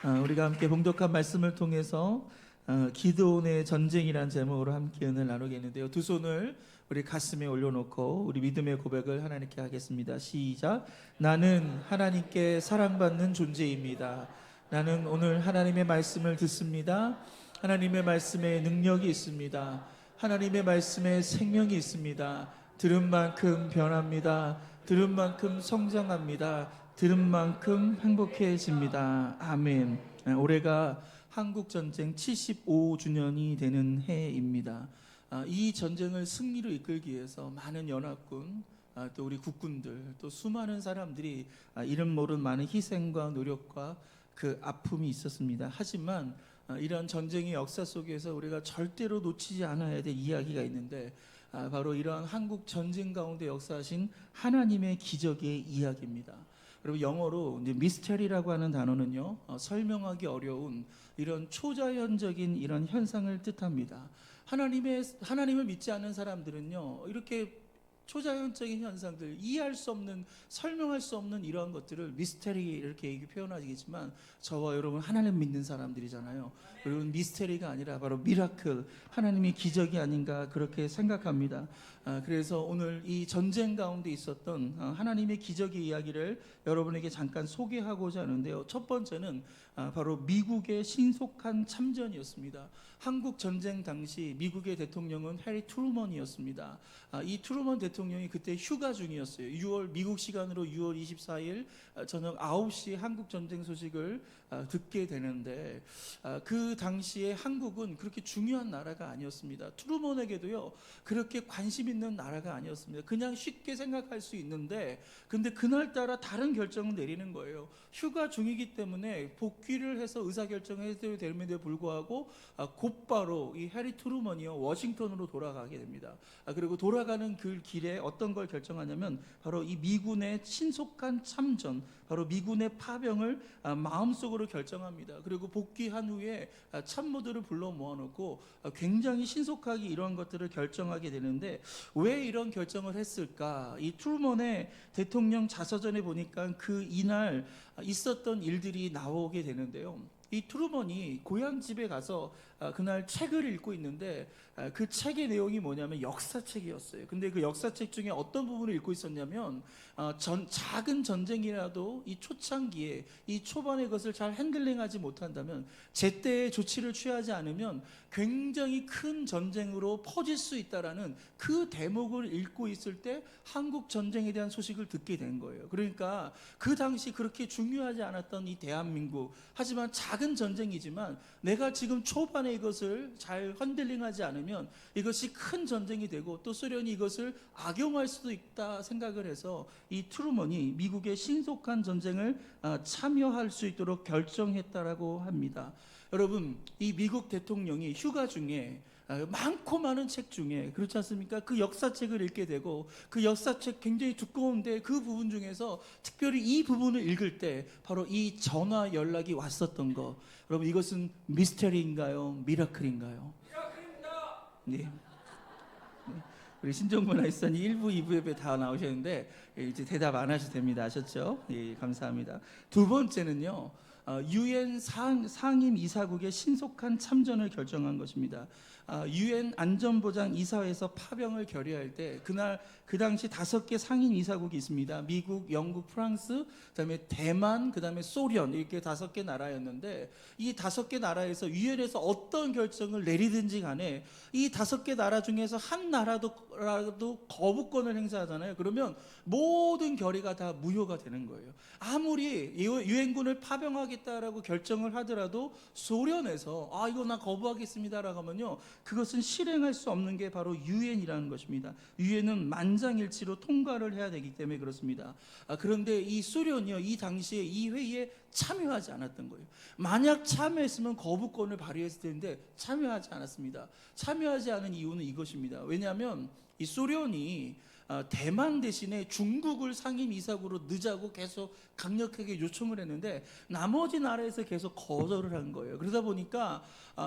우리가 함께 봉독한 말씀을 통해서 기드온의 전쟁이란 제목으로 함께 은혜를 나누겠는데요. 두 손을 우리 가슴에 올려놓고 우리 믿음의 고백을 하나님께 하겠습니다. 시작. 나는 하나님께 사랑받는 존재입니다. 나는 오늘 하나님의 말씀을 듣습니다. 하나님의 말씀에 능력이 있습니다. 하나님의 말씀에 생명이 있습니다. 들은 만큼 변합니다. 들은 만큼 성장합니다. 들은 만큼 행복해집니다. 아멘. 올해가 한국전쟁 75주년이 되는 해입니다. 이 전쟁을 승리로 이끌기 위해서 많은 연합군, 또 우리 국군들, 또 수많은 사람들이 이름 모른 많은 희생과 노력과 그 아픔이 있었습니다. 하지만 이런 전쟁의 역사 속에서 우리가 절대로 놓치지 않아야 될 이야기가 있는데, 바로 이러한 한국 전쟁 가운데 역사하신 하나님의 기적의 이야기입니다. 여러분, 영어로 이제 미스테리라고 하는 단어는요, 설명하기 어려운 이런 초자연적인 이런 현상을 뜻합니다. 하나님을 믿지 않는 사람들은요, 이렇게 초자연적인 현상들, 이해할 수 없는, 설명할 수 없는 이러한 것들을 미스테리 이렇게 표현하겠지만, 저와 여러분 하나님 믿는 사람들이잖아요. 여러분, 미스테리가 아니라 바로 미라클, 하나님의 기적이 아닌가 그렇게 생각합니다. 그래서 오늘 이 전쟁 가운데 있었던 하나님의 기적의 이야기를 여러분에게 잠깐 소개하고자 하는데요. 첫 번째는 바로 미국의 신속한 참전이었습니다. 한국 전쟁 당시 미국의 대통령은 해리 트루먼이었습니다. 이 트루먼 대통령이 그때 휴가 중이었어요. 미국 시간으로 6월 24일 저녁 9시 한국 전쟁 소식을 듣게 되는데, 그 당시에 한국은 그렇게 중요한 나라가 아니었습니다. 트루먼에게도요, 그렇게 관심 있는 나라가 아니었습니다. 그냥 쉽게 생각할 수 있는데, 근데 그날따라 다른 결정을 내리는 거예요. 휴가 중이기 때문에 복귀를 해서 의사결정을 해야 됨에도 불구하고 곧바로 이 해리 트루먼이요, 워싱턴으로 돌아가게 됩니다. 그리고 돌아가는 그 길에 어떤 걸 결정하냐면 바로 이 미군의 신속한 참전, 바로 미군의 파병을 마음속으로 결정합니다. 그리고 복귀한 후에 참모들을 불러 모아놓고 굉장히 신속하게 이러한 것들을 결정하게 되는데, 왜 이런 결정을 했을까? 이 트루먼의 대통령 자서전에 보니까 그 이날 있었던 일들이 나오게 되는데요. 이 트루먼이 고향 집에 가서 그날 책을 읽고 있는데, 그 책의 내용이 뭐냐면 역사책이었어요. 근데 그 역사책 중에 어떤 부분을 읽고 있었냐면, 작은 전쟁이라도 이 초창기에 이 초반에 그것을 잘 핸들링하지 못한다면, 제때에 조치를 취하지 않으면 굉장히 큰 전쟁으로 퍼질 수 있다라는 그 대목을 읽고 있을 때 한국 전쟁에 대한 소식을 듣게 된 거예요. 그러니까 그 당시 그렇게 중요하지 않았던 이 대한민국, 하지만 작은 전쟁이지만 내가 지금 초반에 이것을 잘 핸들링하지 않으면 이것이 큰 전쟁이 되고 또 소련이 이것을 악용할 수도 있다 생각을 해서 이 트루먼이 미국의 신속한 전쟁을 참여할 수 있도록 결정했다라고 합니다. 여러분, 이 미국 대통령이 휴가 중에 많고 많은 책 중에, 그렇지 않습니까? 그 역사책을 읽게 되고, 그 역사책 굉장히 두꺼운데 그 부분 중에서 특별히 이 부분을 읽을 때 바로 이 전화 연락이 왔었던 거, 여러분, 이것은 미스터리인가요? 미라클인가요? 미라클입니다. 네. 우리 신정문 아이사님 1부, 2부에 다 나오셨는데 이제 대답 안 하셔도 됩니다. 아셨죠? 예, 감사합니다. 두 번째는요, 유엔 상임 이사국의 신속한 참전을 결정한 것입니다. 유엔 안전보장 이사회에서 파병을 결의할 때 그날 그 당시 5개 상임 이사국이 있습니다. 미국, 영국, 프랑스, 그다음에 대만, 그다음에 소련, 이렇게 5개 나라였는데, 이 5개 나라에서 유엔에서 어떤 결정을 내리든지 간에 이 5개 나라 중에서 한 나라도 거부권을 행사하잖아요. 그러면 모든 결의가 다 무효가 되는 거예요. 아무리 유엔군을 파병하겠다라고 결정을 하더라도 소련에서 이거 나 거부하겠습니다라고 하면요, 그것은 실행할 수 없는 게 바로 유엔이라는 것입니다. 유엔은 만장일치로 통과를 해야 되기 때문에 그렇습니다. 그런데 이 소련이요, 이 당시에 이 회의에 참여하지 않았던 거예요. 만약 참여했으면 거부권을 발휘했을 텐데 참여하지 않았습니다. 참여하지 않은 이유는 이것입니다. 왜냐하면 이 소련이 대만 대신에 중국을 상임 이사국으로 넣자고 계속 강력하게 요청을 했는데 나머지 나라에서 계속 거절을 한 거예요. 그러다 보니까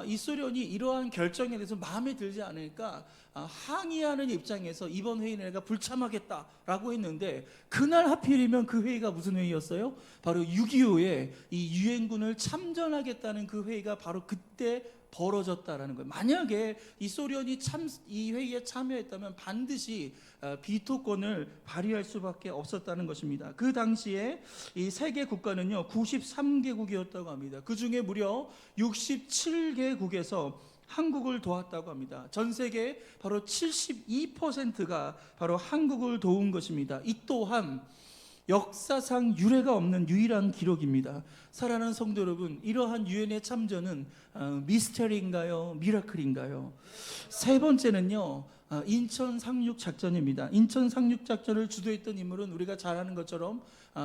이 소련이 이러한 결정에 대해서 마음에 들지 않으니까 항의하는 입장에서 이번 회의는 내가 불참하겠다라고 했는데, 그날 하필이면 그 회의가 무슨 회의였어요? 바로 6.25에 이 유엔군을 참전하겠다는 그 회의가 바로 그때 벌어졌다라는 거예요. 만약에 이 소련이 이 회의에 참여했다면 반드시 비토권을 발휘할 수밖에 없었다는 것입니다. 그 당시에 이 세계 국가는요 93개국이었다고 합니다. 그 중에 무려 67개국에서 한국을 도왔다고 합니다. 전 세계 바로 72%가 바로 한국을 도운 것입니다. 이 또한 역사상 유례가 없는 유일한 기록입니다. 사랑하는 성도 여러분, 이러한 유엔의 참전은 미스터리인가요? 미라클인가요? 세 번째는요, 인천 상륙 작전입니다. 인천 상륙 작전을 주도했던 인물은 우리가 잘 아는 것처럼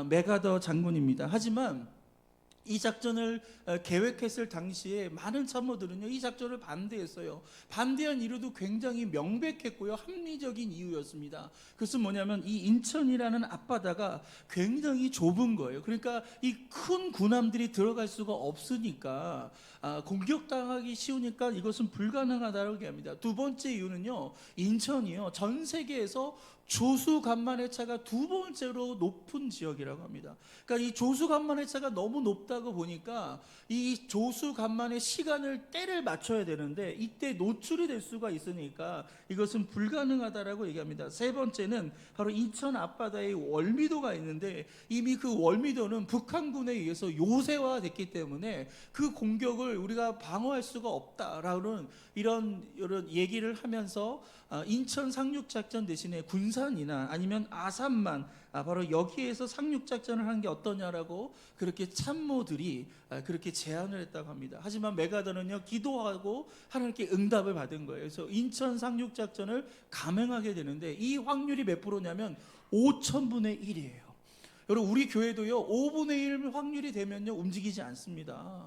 메가더 장군입니다. 하지만 이 작전을 계획했을 당시에 많은 참모들은요 이 작전을 반대했어요. 반대한 이유도 굉장히 명백했고요, 합리적인 이유였습니다. 그것은 뭐냐면 이 인천이라는 앞바다가 굉장히 좁은 거예요. 그러니까 이 큰 군함들이 들어갈 수가 없으니까 공격당하기 쉬우니까 이것은 불가능하다고 얘기합니다. 두 번째 이유는요, 인천이요 전 세계에서 조수 간만의 차가 두 번째로 높은 지역이라고 합니다. 그러니까 이 조수 간만의 차가 너무 높다고 보니까 이 조수 간만의 시간을 때를 맞춰야 되는데 이때 노출이 될 수가 있으니까 이것은 불가능하다라고 얘기합니다. 세 번째는 바로 인천 앞바다에 월미도가 있는데 이미 그 월미도는 북한군에 의해서 요새화됐기 때문에 그 공격을 우리가 방어할 수가 없다라는 이런 얘기를 하면서 인천 상륙작전 대신에 군산이나 아니면 아산만 바로 여기에서 상륙작전을 하는 게 어떠냐라고 그렇게 참모들이 그렇게 제안을 했다고 합니다. 하지만 메가더는요 기도하고 하나님께 응답을 받은 거예요. 그래서 인천 상륙작전을 감행하게 되는데 이 확률이 몇 프로냐면 5,000분의 1이에요. 여러분 우리 교회도요 5분의 1 확률이 되면요 움직이지 않습니다.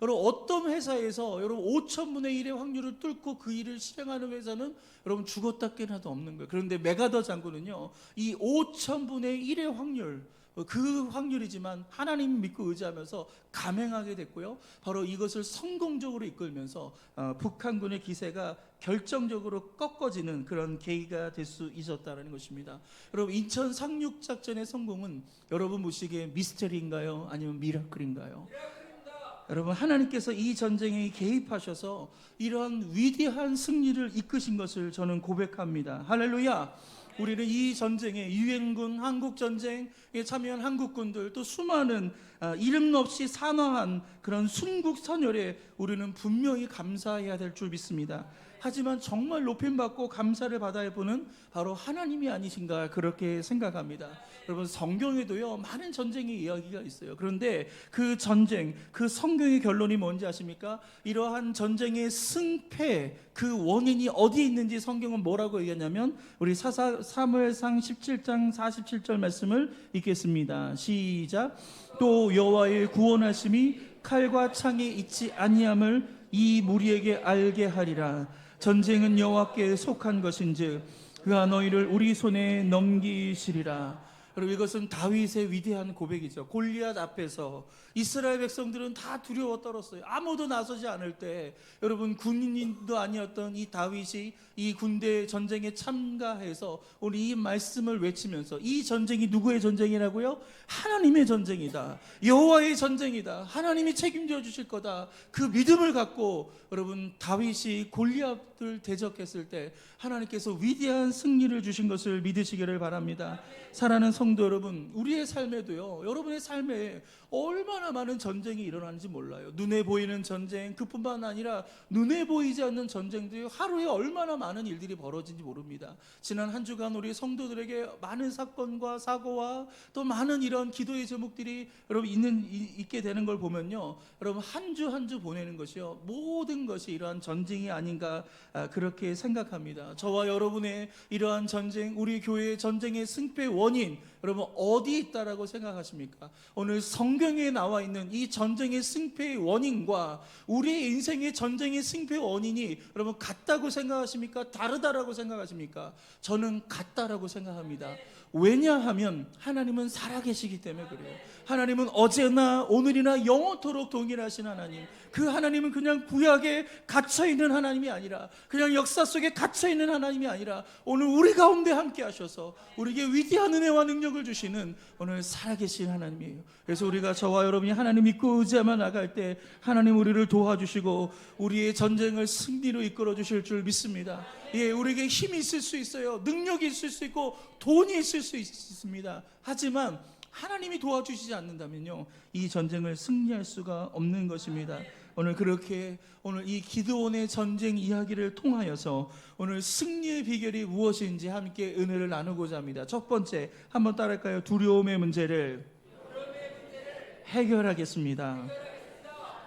여러분 어떤 회사에서 여러분 5,000분의 1의 확률을 뚫고 그 일을 실행하는 회사는 여러분 죽었다 깨나도 없는 거예요. 그런데 메가더 장군은요 이 5,000분의 1의 확률, 그 확률이지만 하나님 믿고 의지하면서 감행하게 됐고요, 바로 이것을 성공적으로 이끌면서 북한군의 기세가 결정적으로 꺾어지는 그런 계기가 될 수 있었다는 것입니다. 여러분 인천 상륙작전의 성공은 여러분 보시기에 미스터리인가요? 아니면 미라클인가요? 여러분 하나님께서 이 전쟁에 개입하셔서 이러한 위대한 승리를 이끄신 것을 저는 고백합니다. 할렐루야. 우리는 이 전쟁에 유엔군, 한국전쟁에 참여한 한국군들, 또 수많은 이름 없이 산화한 그런 순국선열에 우리는 분명히 감사해야 될 줄 믿습니다. 하지만 정말 높임받고 감사를 받아야 할 분은 바로 하나님이 아니신가 그렇게 생각합니다. 여러분 성경에도요 많은 전쟁의 이야기가 있어요. 그런데 그 전쟁, 그 성경의 결론이 뭔지 아십니까? 이러한 전쟁의 승패, 그 원인이 어디에 있는지 성경은 뭐라고 얘기하냐면 우리 사무엘상 17장 47절 말씀을 읽겠습니다. 시작. 또 여호와의 구원하심이 칼과 창에 있지 아니함을 이 무리에게 알게 하리라. 전쟁은 여호와께 속한 것인즉 그가 너희를 우리 손에 넘기시리라. 여러분 이것은 다윗의 위대한 고백이죠. 골리앗 앞에서 이스라엘 백성들은 다 두려워 떨었어요. 아무도 나서지 않을 때 여러분 군인도 아니었던 이 다윗이 이 군대 전쟁에 참가해서 오늘 이 말씀을 외치면서 이 전쟁이 누구의 전쟁이라고요? 하나님의 전쟁이다. 여호와의 전쟁이다. 하나님이 책임져 주실 거다. 그 믿음을 갖고 여러분 다윗이 골리앗을 대적했을 때 하나님께서 위대한 승리를 주신 것을 믿으시기를 바랍니다. 사랑하는 성도 여러분, 우리의 삶에도요, 여러분의 삶에 얼마나 많은 전쟁이 일어나는지 몰라요. 눈에 보이는 전쟁, 그뿐만 아니라 눈에 보이지 않는 전쟁들이 하루에 얼마나 많은 일들이 벌어진지 모릅니다. 지난 한 주간 우리 성도들에게 많은 사건과 사고와 또 많은 이런 기도의 제목들이 여러분 있게 되는 걸 보면요, 여러분 한 주 한 주 보내는 것이요, 모든 것이 이러한 전쟁이 아닌가 그렇게 생각합니다. 저와 여러분의 이러한 전쟁, 우리 교회의 전쟁의 승패 원인, 여러분 어디에 있다라고 생각하십니까? 오늘 성경에 나와 있는 이 전쟁의 승패의 원인과 우리의 인생의 전쟁의 승패의 원인이 여러분 같다고 생각하십니까? 다르다라고 생각하십니까? 저는 같다라고 생각합니다. 왜냐하면 하나님은 살아계시기 때문에 그래요. 하나님은 어제나 오늘이나 영원토록 동일하신 하나님. 그 하나님은 그냥 구약에 갇혀있는 하나님이 아니라, 그냥 역사 속에 갇혀있는 하나님이 아니라 오늘 우리 가운데 함께 하셔서 우리에게 위대한 은혜와 능력을 주시는 오늘 살아계신 하나님이에요. 그래서 우리가 저와 여러분이 하나님 믿고 의지하며 나갈 때 하나님 우리를 도와주시고 우리의 전쟁을 승리로 이끌어 주실 줄 믿습니다. 예, 우리에게 힘이 있을 수 있어요. 능력이 있을 수 있고 돈이 있을 수 있습니다. 하지만 하나님이 도와주시지 않는다면요, 이 전쟁을 승리할 수가 없는 것입니다. 오늘 그렇게 오늘 이 기드온의 전쟁 이야기를 통하여서 오늘 승리의 비결이 무엇인지 함께 은혜를 나누고자 합니다. 첫 번째, 한번 따라할까요? 두려움의 문제를 해결하겠습니다.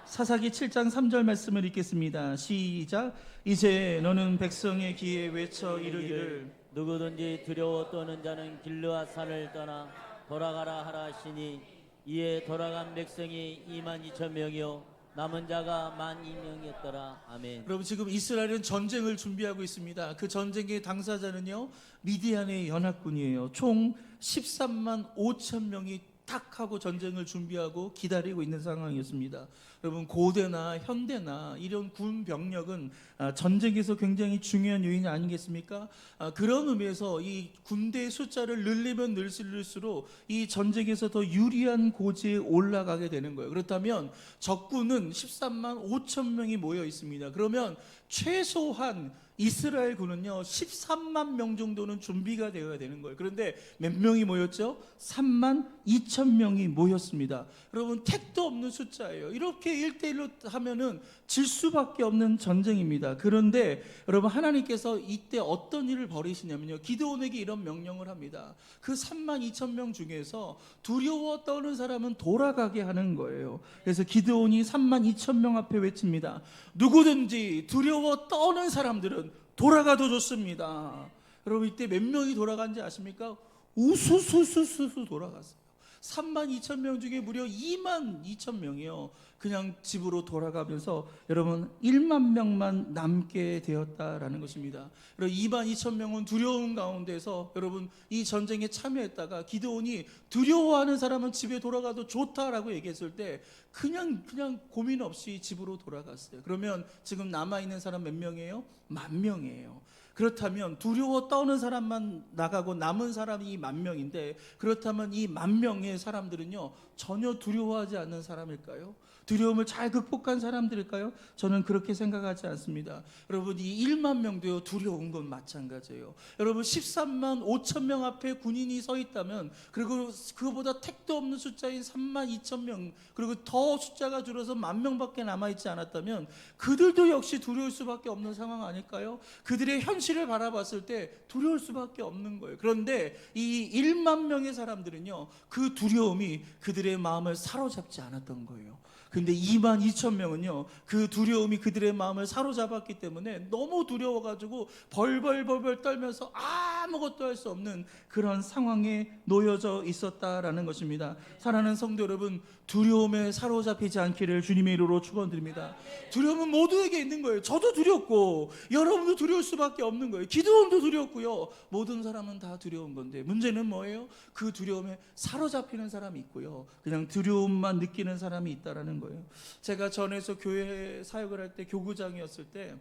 사사기 7장 3절 말씀을 읽겠습니다. 시작. 이제 너는 백성의 귀에 외쳐 이르기를 누구든지 두려워 떠는 자는 길르앗 산을 떠나 돌아가라 하라 하시니 이에 돌아간 백성이 22,000명이요 남은 자가 12,000명이었더라. 아멘. 여러분 지금 이스라엘은 전쟁을 준비하고 있습니다. 그 전쟁의 당사자는요 미디안의 연합군이에요. 총 13만 5천 명이 딱 하고 전쟁을 준비하고 기다리고 있는 상황이었습니다. 여러분 고대나 현대나 이런 군 병력은 전쟁에서 굉장히 중요한 요인이 아니겠습니까? 그런 의미에서 이 군대의 숫자를 늘리면 늘릴수록 이 전쟁에서 더 유리한 고지에 올라가게 되는 거예요. 그렇다면 적군은 13만 5천 명이 모여 있습니다. 그러면 최소한 이스라엘 군은요 13만 명 정도는 준비가 되어야 되는 거예요. 그런데 몇 명이 모였죠? 3만 2천 명이 모였습니다. 여러분 택도 없는 숫자예요. 이렇게 1대1로 하면은 질 수밖에 없는 전쟁입니다. 그런데 여러분 하나님께서 이때 어떤 일을 벌이시냐면요, 기드온에게 이런 명령을 합니다. 그 3만 2천 명 중에서 두려워 떠는 사람은 돌아가게 하는 거예요. 그래서 기드온이 3만 2천 명 앞에 외칩니다. 누구든지 두려워 떠는 사람들은 돌아가도 좋습니다. 여러분 이때 몇 명이 돌아간지 아십니까? 우수수수수 돌아갔어요. 3만 2천 명 중에 무려 2만 2천 명이요 그냥 집으로 돌아가면서 여러분 1만 명만 남게 되었다라는 것입니다. 여러분 2만 2천 명은 두려움 가운데서 여러분 이 전쟁에 참여했다가 기드온이 두려워하는 사람은 집에 돌아가도 좋다라고 얘기했을 때 그냥 고민 없이 집으로 돌아갔어요. 그러면 지금 남아있는 사람 몇 명이에요? 10,000명이에요. 그렇다면 두려워 떠는 사람만 나가고 남은 사람이 10,000명인데, 그렇다면 이 10,000명의 사람들은요 전혀 두려워하지 않는 사람일까요? 두려움을 잘 극복한 사람들일까요? 저는 그렇게 생각하지 않습니다. 여러분 이 1만 명도요 두려운 건 마찬가지예요. 여러분 13만 5천 명 앞에 군인이 서 있다면, 그리고 그거보다 택도 없는 숫자인 3만 2천 명, 그리고 더 숫자가 줄어서 10,000명밖에 남아있지 않았다면 그들도 역시 두려울 수밖에 없는 상황 아닐까요? 그들의 현실을 바라봤을 때 두려울 수밖에 없는 거예요. 그런데 이 1만 명의 사람들은요 그 두려움이 그들의 마음을 사로잡지 않았던 거예요. 근데 2만 2천 명은요 그 두려움이 그들의 마음을 사로잡았기 때문에 너무 두려워가지고 벌벌 떨면서 아무것도 할 수 없는 그런 상황에 놓여져 있었다라는 것입니다. 사랑하는 성도 여러분, 두려움에 사로잡히지 않기를 주님의 이름으로 축원드립니다. 두려움은 모두에게 있는 거예요. 저도 두렵고 여러분도 두려울 수밖에 없는 거예요. 기드온도 두렵고요. 모든 사람은 다 두려운 건데 문제는 뭐예요? 그 두려움에 사로잡히는 사람이 있고요, 그냥 두려움만 느끼는 사람이 있다라는 거예요. 제가 전에서 교회 사역을 할 때 교구장이었을 때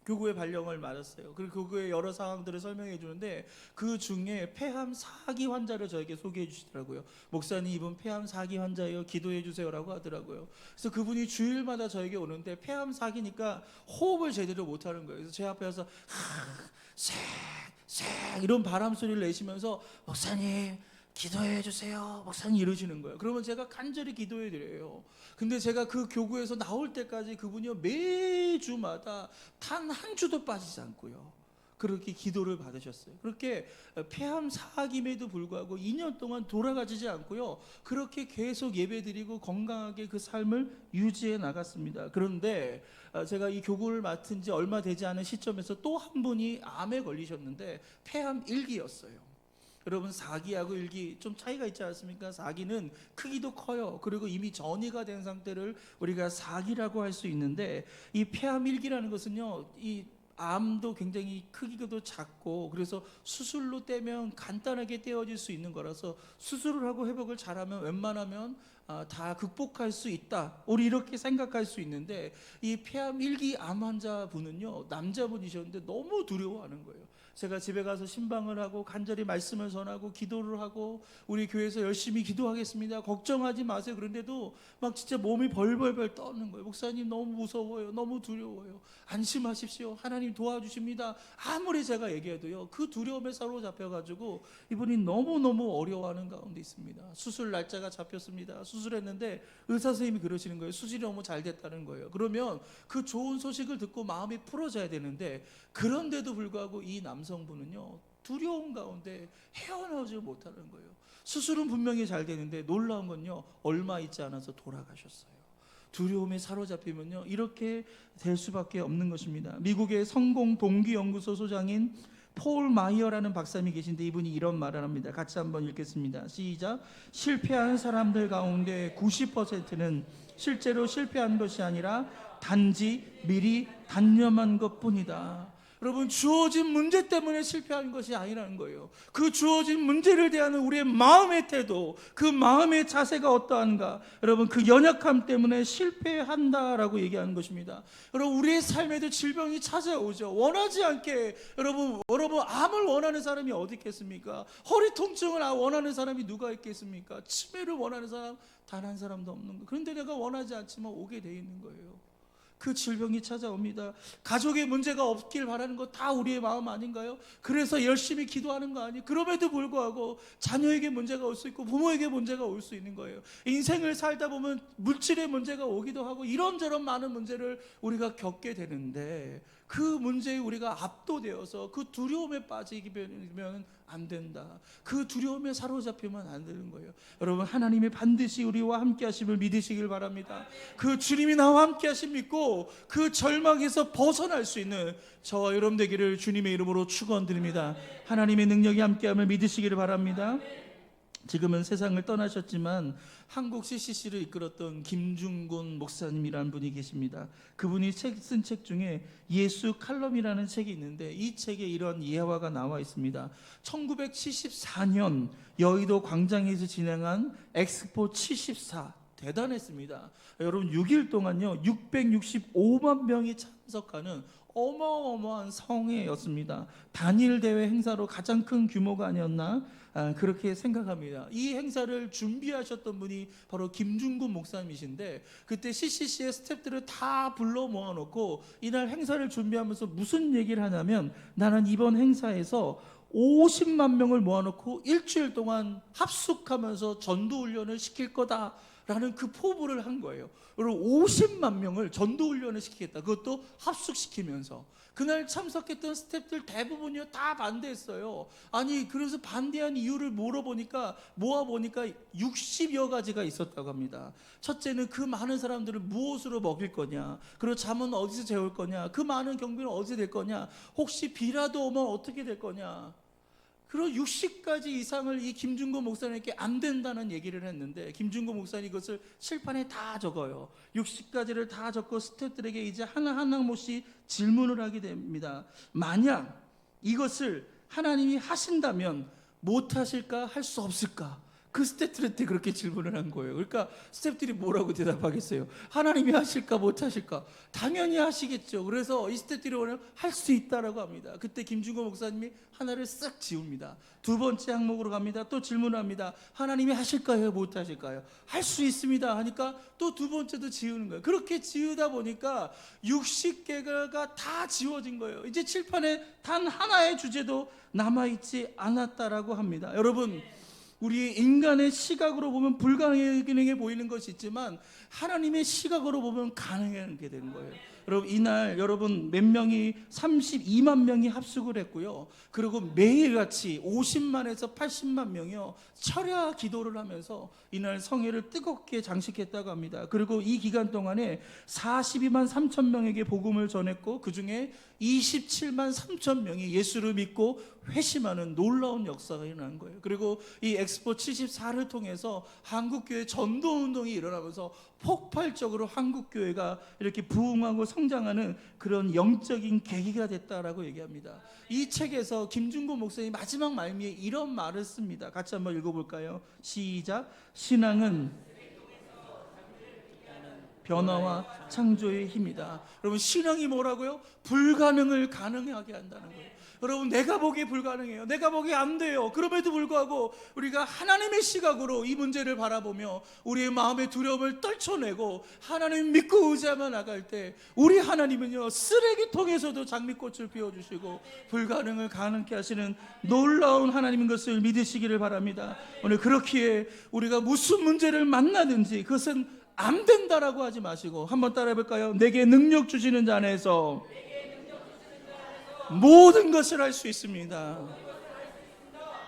교구의 발령을 맞았어요. 그리고 교구의 여러 상황들을 설명해 주는데 그 중에 폐암 4기 환자를 저에게 소개해 주시더라고요. 목사님 이분 폐암 4기 환자예요, 기도해 주세요라고 하더라고요. 그래서 그분이 주일마다 저에게 오는데 폐암 4기니까 호흡을 제대로 못하는 거예요. 그래서 제 앞에 와서 색 이런 바람 소리를 내시면서 목사님 기도해 주세요, 목사님 이러시는 거예요. 그러면 제가 간절히 기도해 드려요. 근데 제가 그 교구에서 나올 때까지 그분이요 매주마다 단 한 주도 빠지지 않고요 그렇게 기도를 받으셨어요. 그렇게 폐암 4기임에도 불구하고 2년 동안 돌아가지지 않고요 그렇게 계속 예배드리고 건강하게 그 삶을 유지해 나갔습니다. 그런데 제가 이 교구를 맡은 지 얼마 되지 않은 시점에서 또 한 분이 암에 걸리셨는데 폐암 1기였어요. 여러분, 사기하고 일기 좀 차이가 있지 않습니까? 사기는 크기도 커요. 그리고 이미 전이가 된 상태를 우리가 사기라고 할 수 있는데, 이 폐암 일기라는 것은요, 이 암도 굉장히 크기도 작고, 그래서 수술로 떼면 간단하게 떼어질 수 있는 거라서 수술을 하고 회복을 잘하면 웬만하면 다 극복할 수 있다, 우리 이렇게 생각할 수 있는데, 이 폐암 1기 암 환자분은요, 남자분이셨는데 너무 두려워하는 거예요. 제가 집에 가서 신방을 하고 간절히 말씀을 전하고 기도를 하고, 우리 교회에서 열심히 기도하겠습니다, 걱정하지 마세요, 그런데도 막 진짜 몸이 벌벌벌 떠는 거예요. 목사님 너무 무서워요, 너무 두려워요, 안심하십시오, 하나님 도와주십니다. 아무리 제가 얘기해도요, 그 두려움에 사로잡혀가지고 이분이 너무너무 어려워하는 가운데 있습니다. 수술 날짜가 잡혔습니다. 수술했는데 의사 선생님이 그러시는 거예요. 수술이 너무 잘 됐다는 거예요. 그러면 그 좋은 소식을 듣고 마음이 풀어져야 되는데, 그런데도 불구하고 이 남성분은요, 두려움 가운데 헤어나오지 못하는 거예요. 수술은 분명히 잘 되는데 놀라운 건요, 얼마 있지 않아서 돌아가셨어요. 두려움에 사로잡히면요, 이렇게 될 수밖에 없는 것입니다. 미국의 성공 동기 연구소 소장인 폴 마이어라는 박사님이 계신데, 이분이 이런 말을 합니다. 같이 한번 읽겠습니다. 시작. 실패한 사람들 가운데 90%는 실제로 실패한 것이 아니라 단지 미리 단념한 것뿐이다. 여러분, 주어진 문제 때문에 실패한 것이 아니라는 거예요. 그 주어진 문제를 대하는 우리의 마음의 태도, 그 마음의 자세가 어떠한가, 여러분, 그 연약함 때문에 실패한다라고 얘기하는 것입니다. 여러분, 우리의 삶에도 질병이 찾아오죠. 원하지 않게. 여러분 암을 원하는 사람이 어디 있겠습니까? 허리 통증을 원하는 사람이 누가 있겠습니까? 치매를 원하는 사람 단 한 사람도 없는 거예요. 그런데 내가 원하지 않지만 오게 돼 있는 거예요. 그 질병이 찾아옵니다. 가족에 문제가 없길 바라는 거 다 우리의 마음 아닌가요? 그래서 열심히 기도하는 거 아니에요? 그럼에도 불구하고 자녀에게 문제가 올 수 있고 부모에게 문제가 올 수 있는 거예요. 인생을 살다 보면 물질의 문제가 오기도 하고 이런저런 많은 문제를 우리가 겪게 되는데, 그 문제에 우리가 압도되어서 그 두려움에 빠지면 안 된다. 그 두려움에 사로잡히면 안 되는 거예요. 여러분, 하나님이 반드시 우리와 함께 하심을 믿으시길 바랍니다. 그 주님이 나와 함께 하심 믿고 그 절망에서 벗어날 수 있는 저와 여러분 되기를 주님의 이름으로 축원드립니다. 하나님의 능력이 함께함을 믿으시기를 바랍니다. 지금은 세상을 떠나셨지만 한국 CCC를 이끌었던 김중곤 목사님이라는 분이 계십니다. 그분이 쓴 책 중에 예수 칼럼이라는 책이 있는데, 이 책에 이런 예화가 나와 있습니다. 1974년 여의도 광장에서 진행한 엑스포 74, 대단했습니다. 여러분, 6일 동안요 665만 명이 참석하는 어마어마한 성회였습니다. 단일 대회 행사로 가장 큰 규모가 아니었나 그렇게 생각합니다. 이 행사를 준비하셨던 분이 바로 김중곤 목사님이신데, 그때 CCC의 스태프들을 다 불러 모아놓고 이날 행사를 준비하면서 무슨 얘기를 하냐면, 나는 이번 행사에서 50만 명을 모아놓고 일주일 동안 합숙하면서 전도훈련을 시킬 거다 라는 그 포부를 한 거예요. 여러분, 50만 명을 전도훈련을 시키겠다, 그것도 합숙시키면서. 그날 참석했던 스태프들 대부분이 다 반대했어요. 아니, 그래서 반대한 이유를 모아보니까 60여 가지가 있었다고 합니다. 첫째는 그 많은 사람들을 무엇으로 먹일 거냐, 그리고 잠은 어디서 재울 거냐, 그 많은 경비는 어디서 될 거냐, 혹시 비라도 오면 어떻게 될 거냐. 그리고 60가지 이상을 이 김중곤 목사님께 안 된다는 얘기를 했는데, 김중곤 목사님 이것을 칠판에 다 적어요. 60가지를 다 적고 스태프들에게 이제 하나하나씩 질문을 하게 됩니다. 만약 이것을 하나님이 하신다면 못하실까, 할 수 없을까? 그 스태프들한테 그렇게 질문을 한 거예요. 그러니까 스태프들이 뭐라고 대답하겠어요? 하나님이 하실까, 못하실까? 당연히 하시겠죠. 그래서 이 스태프들이 오늘 할 수 있다라고 합니다. 그때 김중곤 목사님이 하나를 싹 지웁니다. 두 번째 항목으로 갑니다. 또 질문합니다. 하나님이 하실까요, 못하실까요? 할 수 있습니다 하니까 또 두 번째도 지우는 거예요. 그렇게 지우다 보니까 60개가 다 지워진 거예요. 이제 칠판에 단 하나의 주제도 남아있지 않았다라고 합니다. 여러분, 우리 인간의 시각으로 보면 불가능해 보이는 것이 있지만, 하나님의 시각으로 보면 가능하게 되는 거예요. 여러분 이날 여러분 몇 명이 32만 명이 합숙을 했고요. 그리고 매일같이 50만에서 80만 명이요 철야 기도를 하면서 이날 성회를 뜨겁게 장식했다고 합니다. 그리고 이 기간 동안에 42만 3천 명에게 복음을 전했고 그 중에 27만 3천 명이 예수를 믿고 회심하는 놀라운 역사가 일어난 거예요. 그리고 이 엑스포 74를 통해서 한국교회 전도운동이 일어나면서 폭발적으로 한국교회가 이렇게 부흥하고 성장하는 그런 영적인 계기가 됐다라고 얘기합니다. 이 책에서 김준고 목사님 마지막 말미에 이런 말을 씁니다. 같이 한번 읽어볼까요? 시작. 신앙은 변화와 창조의 힘이다. 여러분 신앙이 뭐라고요? 불가능을 가능하게 한다는 거예요. 여러분 내가 보기에 불가능해요. 내가 보기에 안 돼요. 그럼에도 불구하고 우리가 하나님의 시각으로 이 문제를 바라보며 우리의 마음의 두려움을 떨쳐내고 하나님 믿고 의지하며 나갈 때 우리 하나님은요 쓰레기통에서도 장미꽃을 피워주시고 불가능을 가능케 하시는 놀라운 하나님인 것을 믿으시기를 바랍니다. 오늘 그렇기에 우리가 무슨 문제를 만나든지 그것은 안 된다라고 하지 마시고 한번 따라해 볼까요? 내게 능력 주시는 자 안에서 모든 것을 할 수 있습니다.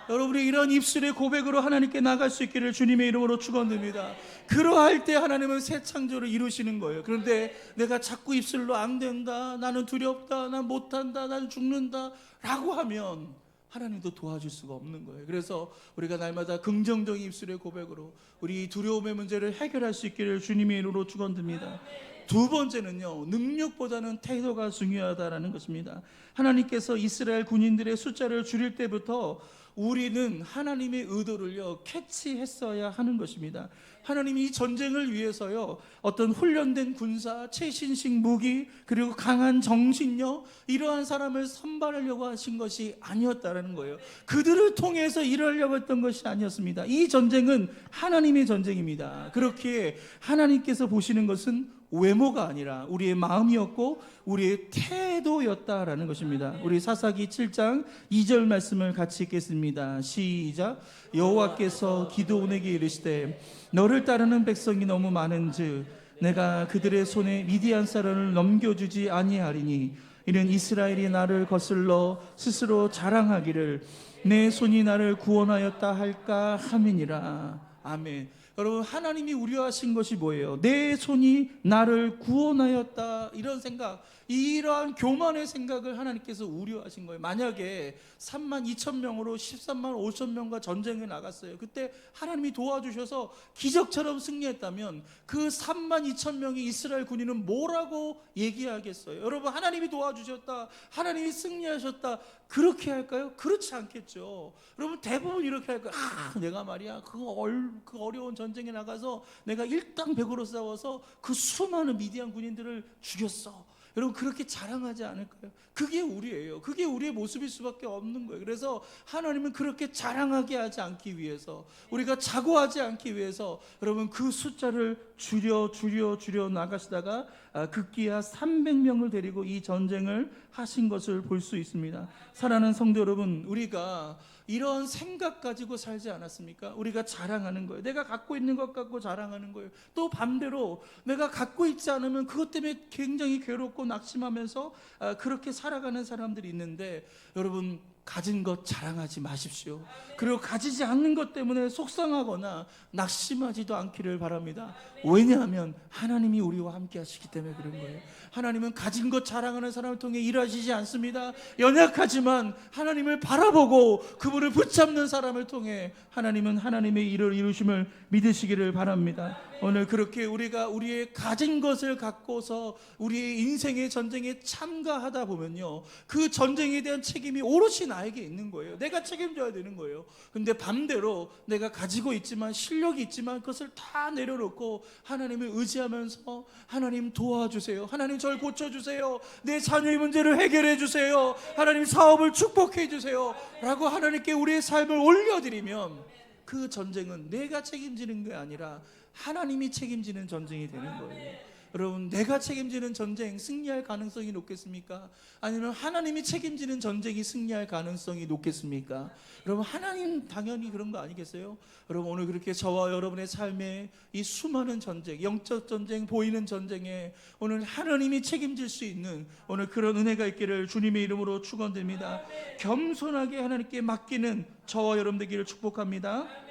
여러분이 이런 입술의 고백으로 하나님께 나갈 수 있기를 주님의 이름으로 축원드립니다. 그러할 때 하나님은 새 창조를 이루시는 거예요. 그런데 내가 자꾸 입술로 안 된다, 나는 두렵다, 난 못한다, 난 죽는다 라고 하면 하나님도 도와줄 수가 없는 거예요. 그래서 우리가 날마다 긍정적인 입술의 고백으로 우리 두려움의 문제를 해결할 수 있기를 주님의 이름으로 축원드립니다. 두 번째는요, 능력보다는 태도가 중요하다라는 것입니다. 하나님께서 이스라엘 군인들의 숫자를 줄일 때부터 우리는 하나님의 의도를요 캐치했어야 하는 것입니다. 하나님이 이 전쟁을 위해서요 어떤 훈련된 군사, 최신식 무기, 그리고 강한 정신력 이러한 사람을 선발하려고 하신 것이 아니었다라는 거예요. 그들을 통해서 일하려고 했던 것이 아니었습니다. 이 전쟁은 하나님의 전쟁입니다. 그렇기에 하나님께서 보시는 것은 외모가 아니라 우리의 마음이었고 우리의 태도였다라는 것입니다. 우리 사사기 7장 2절 말씀을 같이 읽겠습니다. 시작. 여호와께서 기드온에게 이르시되 너를 따르는 백성이 너무 많은즉 내가 그들의 손에 미디안 사람을 넘겨주지 아니하리니 이는 이스라엘이 나를 거슬러 스스로 자랑하기를 내 손이 나를 구원하였다 할까 함이니라. 아멘. 여러분 하나님이 우려하신 것이 뭐예요? 내 손이 나를 구원하였다 이런 생각, 이러한 교만의 생각을 하나님께서 우려하신 거예요. 만약에 3만 2천 명으로 13만 5천 명과 전쟁에 나갔어요. 그때 하나님이 도와주셔서 기적처럼 승리했다면 그 3만 2천 명의 이스라엘 군인은 뭐라고 얘기하겠어요? 여러분 하나님이 도와주셨다, 하나님이 승리하셨다 그렇게 할까요? 그렇지 않겠죠. 여러분 대부분 이렇게 할 거예요. 내가 말이야 그 어려운 전쟁에 나가서 내가 일당백으로 싸워서 그 수많은 미디안 군인들을 죽였어. 여러분 그렇게 자랑하지 않을까요? 그게 우리예요. 그게 우리의 모습일 수밖에 없는 거예요. 그래서 하나님은 그렇게 자랑하게 하지 않기 위해서, 우리가 자고하지 않기 위해서 여러분 그 숫자를 줄여 나가시다가 급기야 300명을 데리고 이 전쟁을 하신 것을 볼 수 있습니다. 사랑하는 성도 여러분, 우리가 이런 생각 가지고 살지 않았습니까? 우리가 자랑하는 거예요. 내가 갖고 있는 것 갖고 자랑하는 거예요. 또 반대로 내가 갖고 있지 않으면 그것 때문에 굉장히 괴롭고 낙심하면서 그렇게 살아가는 사람들이 있는데, 여러분 가진 것 자랑하지 마십시오. 그리고 가지지 않는 것 때문에 속상하거나 낙심하지도 않기를 바랍니다. 왜냐하면 하나님이 우리와 함께 하시기 때문에 그런 거예요. 하나님은 가진 것 자랑하는 사람을 통해 일하시지 않습니다. 연약하지만 하나님을 바라보고 그분을 붙잡는 사람을 통해 하나님은 하나님의 일을 이루심을 믿으시기를 바랍니다. 오늘 그렇게 우리가 우리의 가진 것을 갖고서 우리의 인생의 전쟁에 참가하다 보면요, 그 전쟁에 대한 책임이 오롯이 나에게 있는 거예요. 내가 책임져야 되는 거예요. 근데 반대로 내가 가지고 있지만, 실력이 있지만 그것을 다 내려놓고 하나님을 의지하면서 하나님 도와주세요, 하나님 저를 고쳐주세요, 내 자녀의 문제를 해결해 주세요, 하나님 사업을 축복해 주세요 라고 하나님께 우리의 삶을 올려드리면 그 전쟁은 내가 책임지는 게 아니라 하나님이 책임지는 전쟁이 되는 거예요. 여러분, 내가 책임지는 전쟁 승리할 가능성이 높겠습니까? 아니면 하나님이 책임지는 전쟁이 승리할 가능성이 높겠습니까? 여러분, 하나님 당연히 그런 거 아니겠어요? 여러분, 오늘 그렇게 저와 여러분의 삶에 이 수많은 전쟁, 영적 전쟁, 보이는 전쟁에 오늘 하나님이 책임질 수 있는 오늘 그런 은혜가 있기를 주님의 이름으로 축원드립니다. 겸손하게 하나님께 맡기는 저와 여러분 되기를 축복합니다.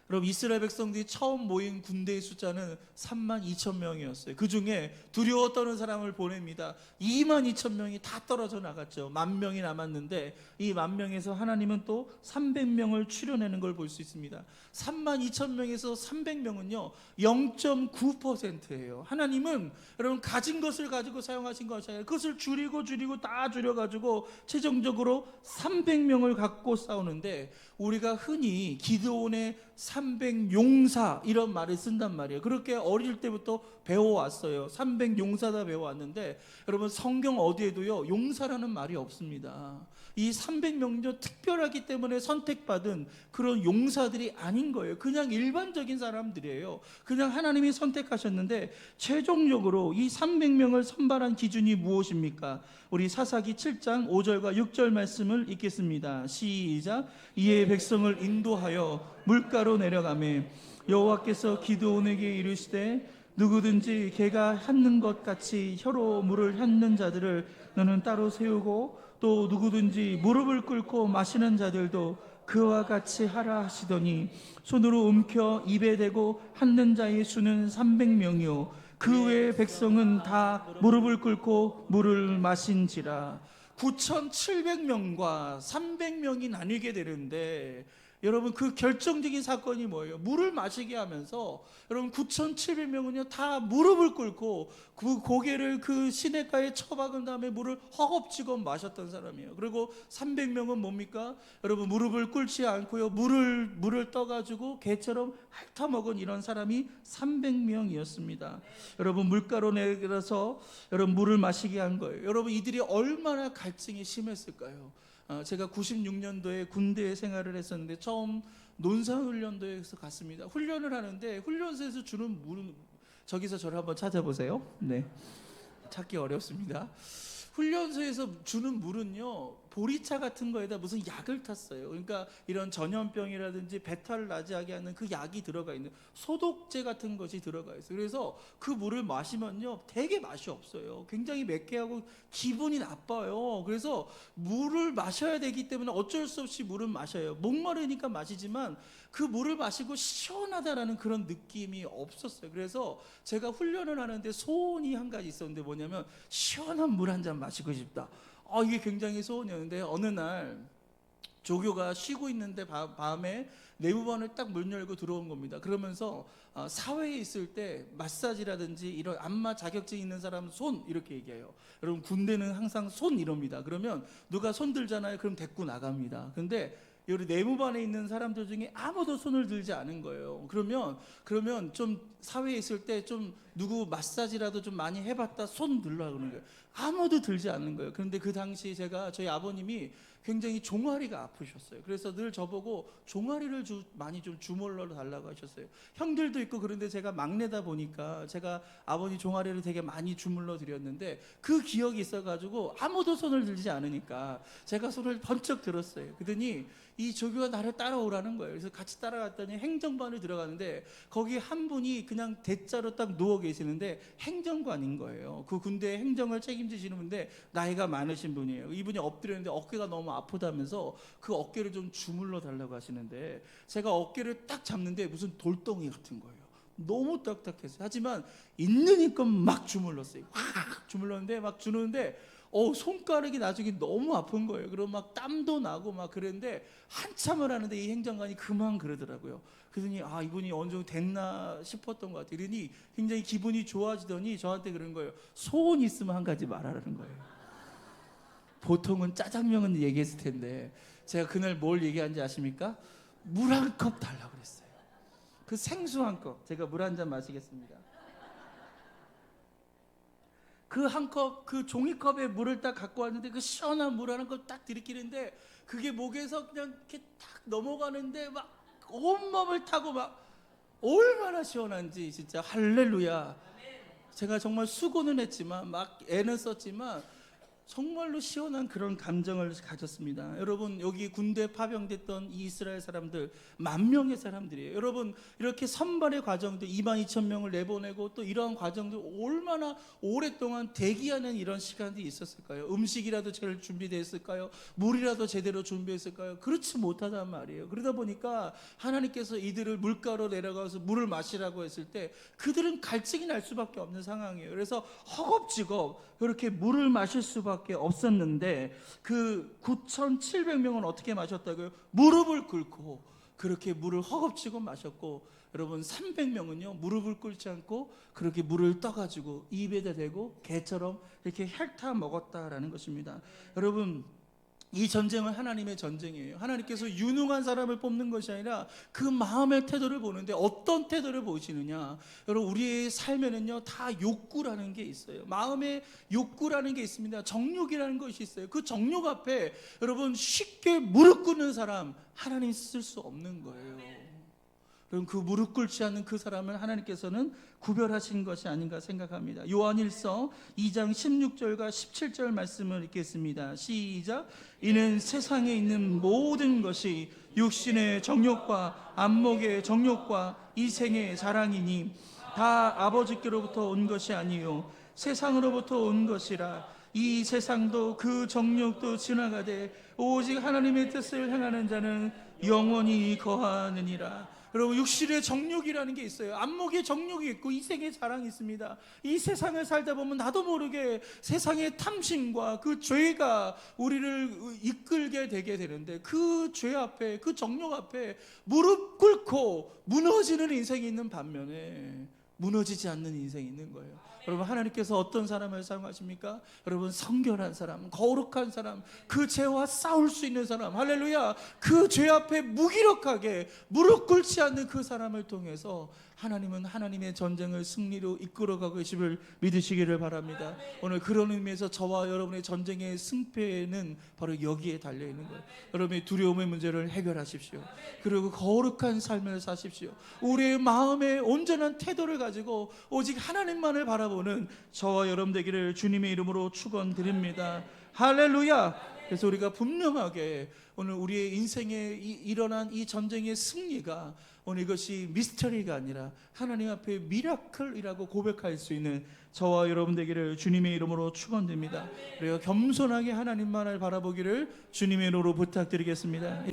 여러분, 이스라엘 백성들이 처음 모인 군대의 숫자는 32,000명이었어요. 그 중에 두려워 떠는 사람을 보냅니다. 22,000명이 다 떨어져 나갔죠. 10,000명이 남았는데 이 10,000명에서 하나님은 또 300명을 추려내는 걸 볼 수 있습니다. 32,000명에서 300명은요 0.9%예요. 하나님은 여러분 가진 것을 가지고 사용하신 것이 아니라 그것을 줄이고 다 줄여가지고 최종적으로 300명을 갖고 싸우는데, 우리가 흔히 기드온의 300용사 이런 말을 쓴단 말이에요. 그렇게 어릴 때부터 배워왔어요. 300용사다 배워왔는데, 여러분 성경 어디에도요 용사라는 말이 없습니다. 이 300명도 특별하기 때문에 선택받은 그런 용사들이 아닌 거예요. 그냥 일반적인 사람들이에요. 그냥 하나님이 선택하셨는데, 최종적으로 이 300명을 선발한 기준이 무엇입니까? 우리 사사기 7장 5절과 6절 말씀을 읽겠습니다. 시작. 이에 백성을 인도하여 물가로 내려가매 여호와께서 기드온에게 이르시되 누구든지 개가 핥는 것 같이 혀로 물을 핥는 자들을 너는 따로 세우고 또 누구든지 무릎을 꿇고 마시는 자들도 그와 같이 하라 하시더니 손으로 움켜 입에 대고 핥는 자의 수는 300명이요 그 외의 백성은 다 무릎을 꿇고 물을 마신지라. 9,700명과 300명이 나뉘게 되는데, 여러분 그 결정적인 사건이 뭐예요? 물을 마시게 하면서 여러분 9,700명은요 다 무릎을 꿇고 그 고개를 그 시냇가에 처박은 다음에 물을 허겁지겁 마셨던 사람이에요. 그리고 300명은 뭡니까? 여러분 무릎을 꿇지 않고요 물을 떠가지고 개처럼 핥아먹은 이런 사람이 300명이었습니다. 여러분 물가로 내려서 여러분 물을 마시게 한 거예요. 여러분 이들이 얼마나 갈증이 심했을까요? 제가 96년도에 군대 생활을 했었는데 처음 논산훈련도에서 갔습니다. 훈련을 하는데 훈련소에서 주는 물은, 저기서 저를 한번 찾아보세요. 네, 찾기 어렵습니다. 훈련소에서 주는 물은요 보리차 같은 거에다 무슨 약을 탔어요. 그러니까 이런 전염병이라든지 배탈을 나지 하게 하는 그 약이 들어가 있는 소독제 같은 것이 들어가 있어요. 그래서 그 물을 마시면요 되게 맛이 없어요. 굉장히 매캐하고 기분이 나빠요. 그래서 물을 마셔야 되기 때문에 어쩔 수 없이 물은 마셔요. 목마르니까 마시지만 그 물을 마시고 시원하다라는 그런 느낌이 없었어요. 그래서 제가 훈련을 하는데 소원이 한 가지 있었는데, 뭐냐면 시원한 물 한 잔 마시고 싶다. 이게 굉장히 소원이었는데, 어느 날 조교가 쉬고 있는데 밤에 내무반을 딱 문 열고 들어온 겁니다. 그러면서 사회에 있을 때 마사지라든지 이런 안마 자격증 있는 사람은 손 이렇게 얘기해요. 여러분 군대는 항상 손 이럽니다. 그러면 누가 손 들잖아요. 그럼 데리고 나갑니다. 근데 여기 내무반에 있는 사람들 중에 아무도 손을 들지 않은 거예요. 그러면 좀 사회에 있을 때 좀 누구 마사지라도 좀 많이 해봤다 손 들라고 그러는 거예요. 아무도 들지 않는 거예요. 그런데 그 당시 저희 아버님이 굉장히 종아리가 아프셨어요. 그래서 늘 저보고 종아리를 많이 좀 주물러 달라고 하셨어요. 형들도 있고 그런데 제가 막내다 보니까 제가 아버님 종아리를 되게 많이 주물러 드렸는데, 그 기억이 있어가지고 아무도 손을 들지 않으니까 제가 손을 번쩍 들었어요. 그러더니 이 조교가 나를 따라오라는 거예요. 그래서 같이 따라갔더니 행정반을 들어가는데 거기 한 분이 그냥 대자로 딱 누워 계시는데 행정관인 거예요. 그 군대의 행정을 책임지시는 분인데 나이가 많으신 분이에요. 이분이 엎드렸는데 어깨가 너무 아프다면서 그 어깨를 좀 주물러 달라고 하시는데, 제가 어깨를 딱 잡는데 무슨 돌덩이 같은 거예요. 너무 딱딱했어요. 하지만 있는 힘껏 막 주물렀어요. 확 주물렀는데 막 주는데 손가락이 나중에 너무 아픈 거예요. 그리고 막 땀도 나고 막 그랬는데 한참을 하는데 이 행정관이 그만 그러더라고요. 그러더니 이분이 어느 정도 됐나 싶었던 것 같아요. 그러니 굉장히 기분이 좋아지더니 저한테 그런 거예요. 소원 있으면 한 가지 말하라는 거예요. 보통은 짜장면은 얘기했을 텐데 제가 그날 뭘 얘기한지 아십니까? 물 한 컵 달라고 그랬어요. 그 생수 한 컵. 제가 물 한 잔 마시겠습니다. 그 한 컵, 그 종이컵에 물을 딱 갖고 왔는데 그 시원한 물 하는 걸 딱 들이키는데 그게 목에서 그냥 이렇게 딱 넘어가는데 막 온몸을 타고 막 얼마나 시원한지 진짜 할렐루야. 제가 정말 수고는 했지만 막 애는 썼지만 정말로 시원한 그런 감정을 가졌습니다. 여러분, 여기 군대 파병됐던 이 이스라엘 사람들 10,000명의 사람들이에요. 여러분, 이렇게 선발의 과정도 22,000명을 내보내고 또 이러한 과정도 얼마나 오랫동안 대기하는 이런 시간들이 있었을까요? 음식이라도 제대로 준비됐을까요? 물이라도 제대로 준비했을까요? 그렇지 못하단 말이에요. 그러다 보니까 하나님께서 이들을 물가로 내려가서 물을 마시라고 했을 때 그들은 갈증이 날 수밖에 없는 상황이에요. 그래서 허겁지겁 그렇게 물을 마실 수밖에 없었는데 그 9,700명은 어떻게 마셨다고요? 무릎을 꿇고 그렇게 물을 허겁지겁 마셨고, 여러분 300명은요 무릎을 꿇지 않고 그렇게 물을 떠가지고 입에다 대고 개처럼 이렇게 핥아 먹었다라는 것입니다. 여러분, 이 전쟁은 하나님의 전쟁이에요. 하나님께서 유능한 사람을 뽑는 것이 아니라 그 마음의 태도를 보는데 어떤 태도를 보시느냐. 여러분, 우리의 삶에는요 다 욕구라는 게 있어요. 마음의 욕구라는 게 있습니다. 정욕이라는 것이 있어요. 그 정욕 앞에 여러분 쉽게 무릎 꿇는 사람 하나님 쓸 수 없는 거예요. 그럼 그 무릎 꿇지 않는 그 사람을 하나님께서는 구별하신 것이 아닌가 생각합니다. 요한일서 2장 16절과 17절 말씀을 읽겠습니다. 시작. 이는 세상에 있는 모든 것이 육신의 정욕과 안목의 정욕과 이생의 자랑이니 다 아버지께로부터 온 것이 아니요 세상으로부터 온 것이라. 이 세상도 그 정욕도 지나가되 오직 하나님의 뜻을 행하는 자는 영원히 거하느니라. 여러분, 육신의 정욕이라는 게 있어요. 안목의 정욕이 있고 이생의 자랑이 있습니다. 이 세상을 살다 보면 나도 모르게 세상의 탐심과 그 죄가 우리를 이끌게 되게 되는데 그 죄 앞에, 그 정욕 앞에 무릎 꿇고 무너지는 인생이 있는 반면에 무너지지 않는 인생이 있는 거예요. 여러분, 하나님께서 어떤 사람을 사용하십니까? 여러분, 성결한 사람, 거룩한 사람, 그 죄와 싸울 수 있는 사람, 할렐루야, 그 죄 앞에 무기력하게 무릎 꿇지 않는 그 사람을 통해서 하나님은 하나님의 전쟁을 승리로 이끌어가고 계심을 믿으시기를 바랍니다. 오늘 그런 의미에서 저와 여러분의 전쟁의 승패는 바로 여기에 달려있는 거예요. 여러분의 두려움의 문제를 해결하십시오. 그리고 거룩한 삶을 사십시오. 우리의 마음의 온전한 태도를 가지고 오직 하나님만을 바라보는 저와 여러분 되기를 주님의 이름으로 축원드립니다. 할렐루야. 그래서 우리가 분명하게 오늘 우리의 인생에 일어난 이 전쟁의 승리가 오늘 이것이 미스터리가 아니라 하나님 앞에 미라클이라고 고백할 수 있는 저와 여러분 되기를 주님의 이름으로 축원드립니다. 우리가 겸손하게 하나님만을 바라보기를 주님의 이름으로 부탁드리겠습니다.